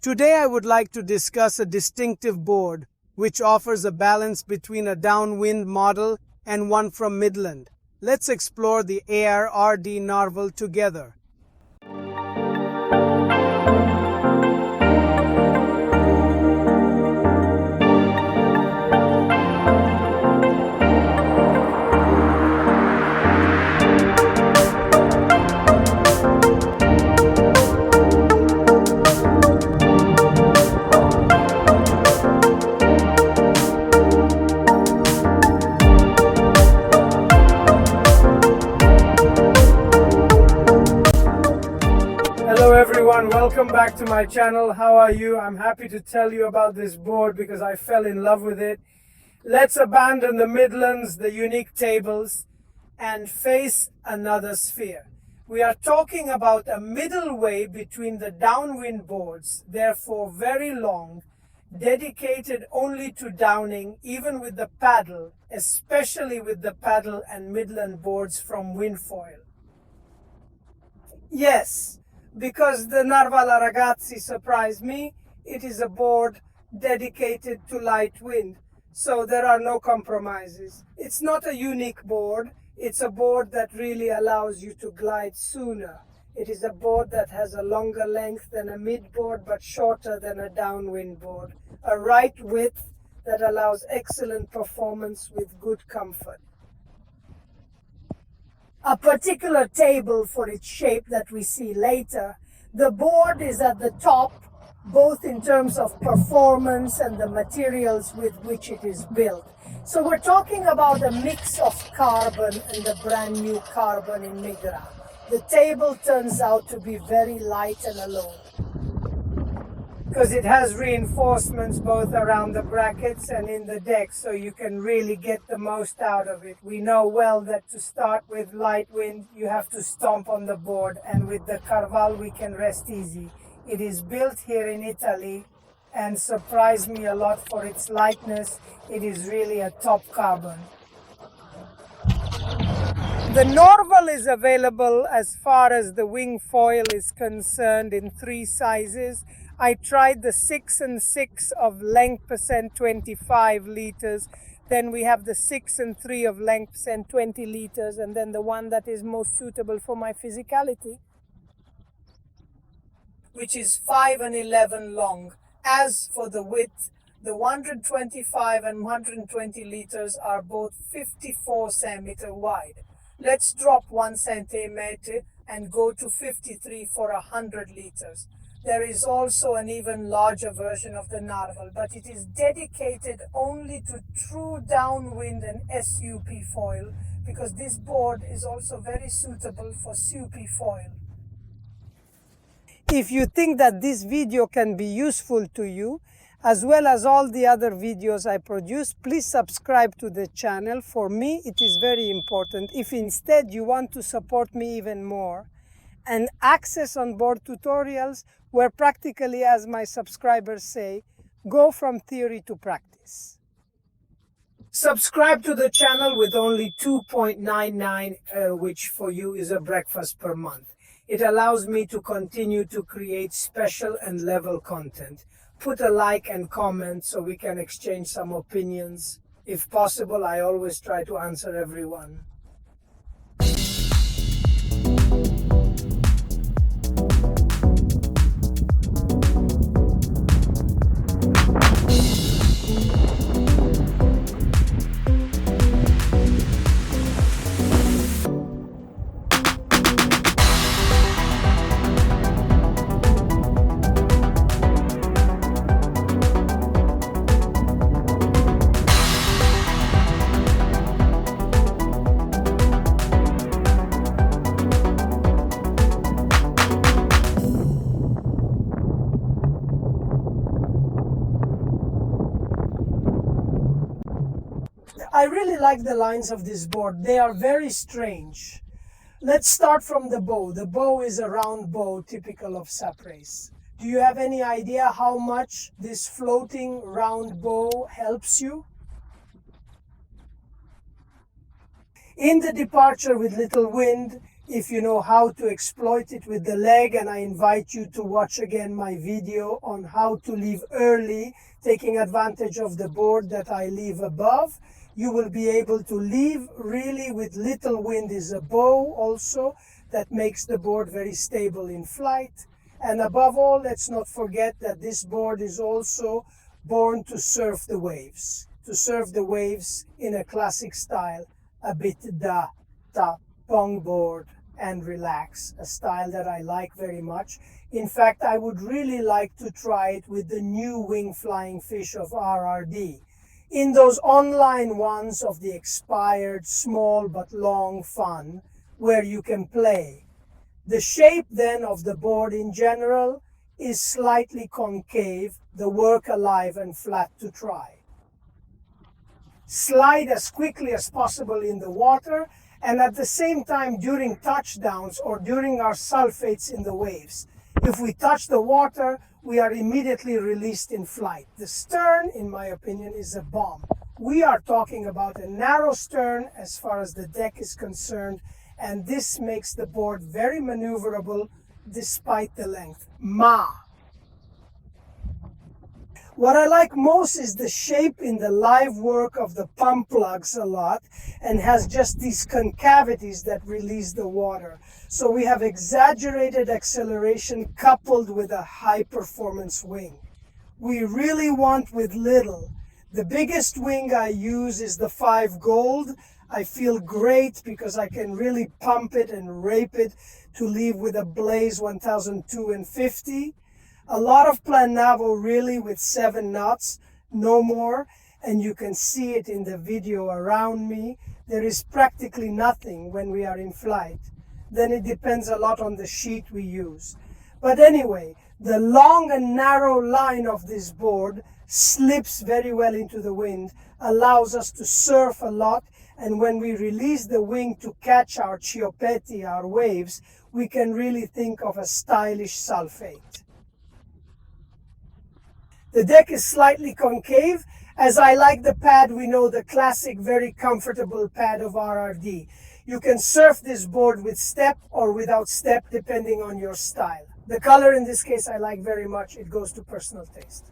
Today I would like to discuss a distinctive board which offers a balance between a downwind model and one from Midland. Let's explore the Rrd Narwal together. Hello everyone, welcome back to my channel. How are you? I'm happy to tell you about this board because I fell in love with it. Let's abandon the Midlands, the unique tables, and face another sphere. We are talking about a middle way between the downwind boards, therefore very long, dedicated only to downing, even with the paddle, especially with the paddle and Midland boards from Windfoil. Yes, because the Narwal Ragazzi surprised me, it is a board dedicated to light wind, so there are no compromises. It's not a unique board, it's a board that really allows you to glide sooner. It is a board that has a longer length than a mid board but shorter than a downwind board. A right width that allows excellent performance with good comfort. A particular table for its shape that we see later. The board is at the top, both in terms of performance and the materials with which it is built. So we're talking about a mix of carbon and the brand new carbon in Migra. The table turns out to be very light and alone, because it has reinforcements both around the brackets and in the deck, so you can really get the most out of it. We know well that to start with light wind, you have to stomp on the board, and with the Carval we can rest easy. It is built here in Italy and surprised me a lot for its lightness. It is really a top carbon. The Narwal is available as far as the wing foil is concerned in 3 sizes. I tried the 6 and 6 of length percent 25 liters. Then we have the 6 and 3 of length percent 20 liters. And then the one that is most suitable for my physicality, which is 5 and 11 long. As for the width, the 125 and 120 liters are both 54 centimeter wide. Let's drop 1 centimeter and go to 53 for 100 liters. There is also an even larger version of the Narwal, but it is dedicated only to true downwind and SUP foil, because this board is also very suitable for SUP foil. If you think that this video can be useful to you, as well as all the other videos I produce, please subscribe to the channel. For me, it is very important. If instead you want to support me even more, and access on board tutorials where practically, as my subscribers say, go from theory to practice. Subscribe to the channel with only $2.99, which for you is a breakfast per month. It allows me to continue to create special and level content. Put a like and comment so we can exchange some opinions. If possible, I always try to answer everyone. I really like the lines of this board. They are very strange. Let's start from the bow. The bow is a round bow typical of SUP race. Do you have any idea how much this floating round bow helps you? In the departure with little wind, if you know how to exploit it with the leg, and I invite you to watch again my video on how to leave early, taking advantage of the board that I leave above. You will be able to leave really with little wind. Is a bow also that makes the board very stable in flight. And above all, let's not forget that this board is also born to surf the waves. To surf the waves in a classic style, a bit da pong board and relax, a style that I like very much. In fact, I would really like to try it with the new wing flying fish of Rrd. In those online ones of the expired small but long fun where you can play. The shape then of the board in general is slightly concave, the work alive and flat to try. Slide as quickly as possible in the water, and at the same time during touchdowns or during our sulfates in the waves. If we touch the water, we are immediately released in flight. The stern, in my opinion, is a bomb. We are talking about a narrow stern as far as the deck is concerned, and this makes the board very maneuverable despite the length. What I like most is the shape in the live work of the pump plugs a lot, and has just these concavities that release the water. So we have exaggerated acceleration coupled with a high performance wing. We really want with little. The biggest wing I use is the 5 Gold. I feel great because I can really pump it and rape it to leave with a Blaze 1002 A lot of Planavo really with 7 knots, no more, and you can see it in the video around me. There is practically nothing when we are in flight. Then it depends a lot on the sheet we use. But anyway, the long and narrow line of this board slips very well into the wind, allows us to surf a lot, and when we release the wing to catch our ciopetti, our waves, we can really think of a stylish sulfate. The deck is slightly concave. As I like the pad, we know the classic, very comfortable pad of Rrd. You can surf this board with step or without step, depending on your style. The color in this case I like very much. It goes to personal taste.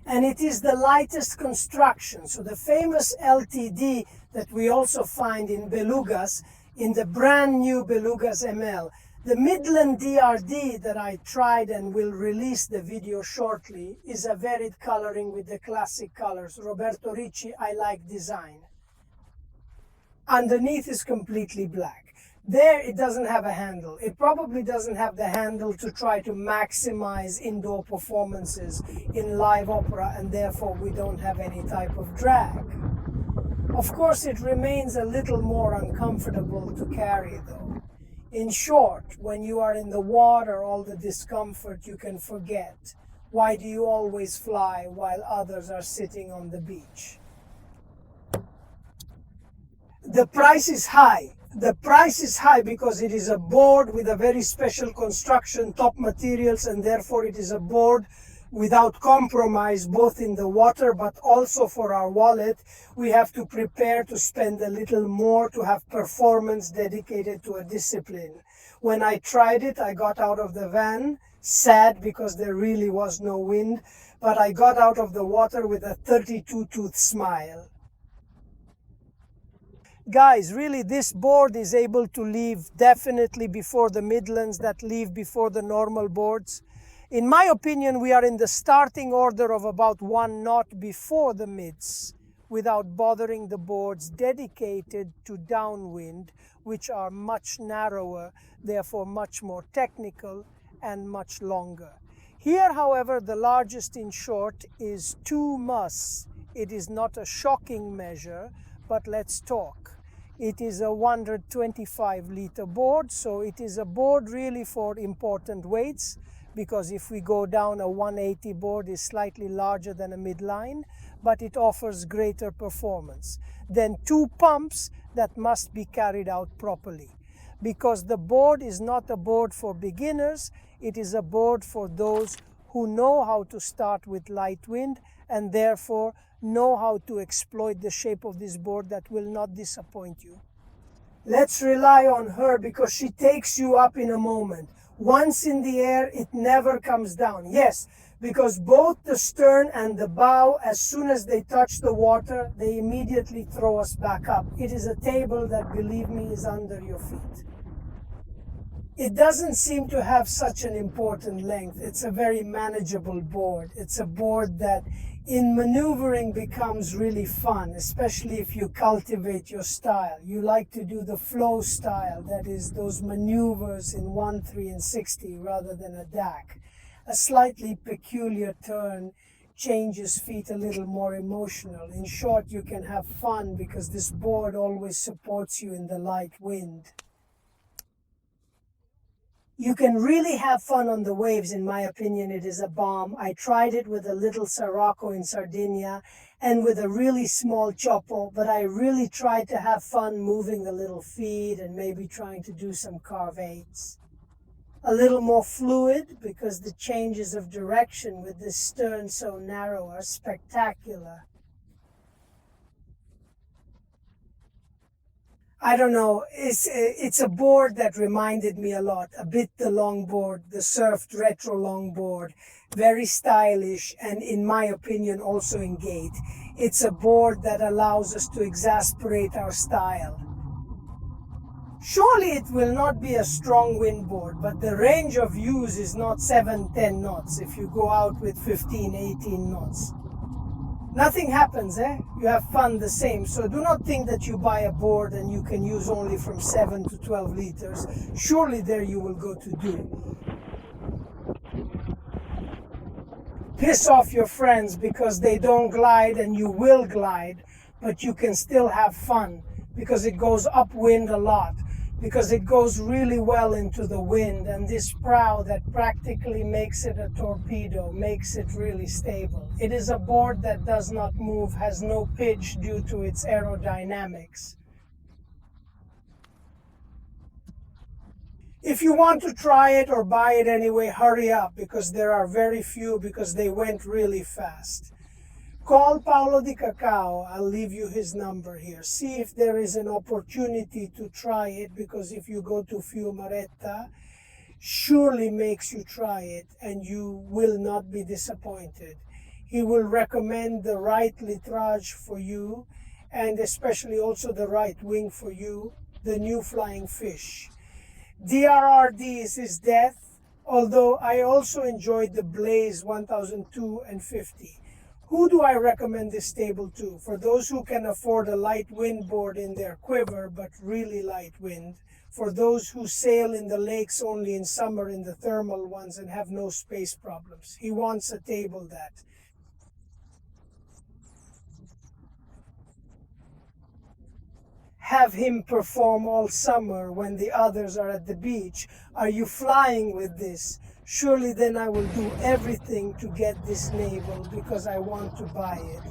And it is the lightest construction. So the famous LTD that we also find in Belugas, in the brand new Belugas ML. The Midland DRD that I tried and will release the video shortly is a varied coloring with the classic colors. Roberto Ricci, I like design. Underneath is completely black. There it doesn't have a handle. It probably doesn't have the handle to try to maximize indoor performances in live opera, and therefore we don't have any type of drag. Of course, it remains a little more uncomfortable to carry though. In short, when you are in the water, all the discomfort you can forget. Why do you always fly while others are sitting on the beach? The price is high. The price is high because it is a board with a very special construction, top materials, and therefore it is a board without compromise, both in the water but also for our wallet. We have to prepare to spend a little more to have performance dedicated to a discipline. When I tried it, I got out of the van, sad because there really was no wind, but I got out of the water with a 32-tooth smile. Guys, really this board is able to leave definitely before the Midlands that leave before the normal boards. In my opinion, we are in the starting order of about 1 knot before the mids, without bothering the boards dedicated to downwind, which are much narrower, therefore much more technical and much longer. Here, however, the largest in short is 2 mus. It is not a shocking measure, but let's talk. It is a 125-liter board, so it is a board really for important weights, because if we go down, a 180 board is slightly larger than a midline, but it offers greater performance. Then 2 pumps that must be carried out properly, because the board is not a board for beginners, it is a board for those who know how to start with light wind and therefore know how to exploit the shape of this board that will not disappoint you. Let's rely on her because she takes you up in a moment. Once in the air, it never comes down. Yes, because both the stern and the bow, as soon as they touch the water, they immediately throw us back up. It is a table that, believe me, is under your feet. It doesn't seem to have such an important length. It's a very manageable board. It's a board that in maneuvering becomes really fun, especially if you cultivate your style. You like to do the flow style, that is those maneuvers in 1, 3, and 60 rather than a DAC. A slightly peculiar turn changes feet a little more emotional. In short, you can have fun because this board always supports you in the light wind. You can really have fun on the waves. In my opinion, it is a bomb. I tried it with a little Sirocco in Sardinia and with a really small Ciao, but I really tried to have fun moving the little feet and maybe trying to do some carve eights. A little more fluid because the changes of direction with this stern so narrow are spectacular. I don't know, it's a board that reminded me a lot, a bit the longboard, the surfed retro longboard, very stylish and in my opinion also in gait. It's a board that allows us to exasperate our style. Surely it will not be a strong wind board, but the range of use is not 7-10 knots if you go out with 15-18 knots. Nothing happens, You have fun the same. So do not think that you buy a board and you can use only from 7 to 12 liters. Surely there you will go to do. Piss off your friends because they don't glide and you will glide, but you can still have fun because it goes upwind a lot, because it goes really well into the wind, and this prow that practically makes it a torpedo makes it really stable. It is a board that does not move, has no pitch due to its aerodynamics. If you want to try it or buy it anyway, hurry up because there are very few because they went really fast. Call Paolo Di Cacao, I'll leave you his number here. See if there is an opportunity to try it, because if you go to Fiumaretta, surely makes you try it and you will not be disappointed. He will recommend the right litrage for you and especially also the right wing for you, the new flying fish. DRRD is his death, although I also enjoyed the Blaze 1002 and 50. Who do I recommend this table to? For those who can afford a light wind board in their quiver, but really light wind. For those who sail in the lakes only in summer in the thermal ones and have no space problems. He wants a table that. Have him perform all summer when the others are at the beach. Are you flying with this? Surely then I will do everything to get this navel because I want to buy it.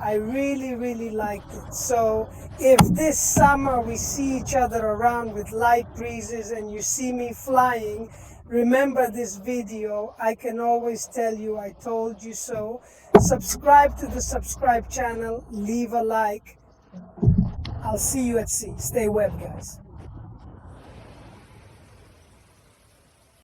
I really liked it. So if this summer we see each other around with light breezes and you see me flying, remember this video. I can always tell you I told you so. Subscribe to the subscribe channel, leave a like. I'll see you at sea. Stay web, guys.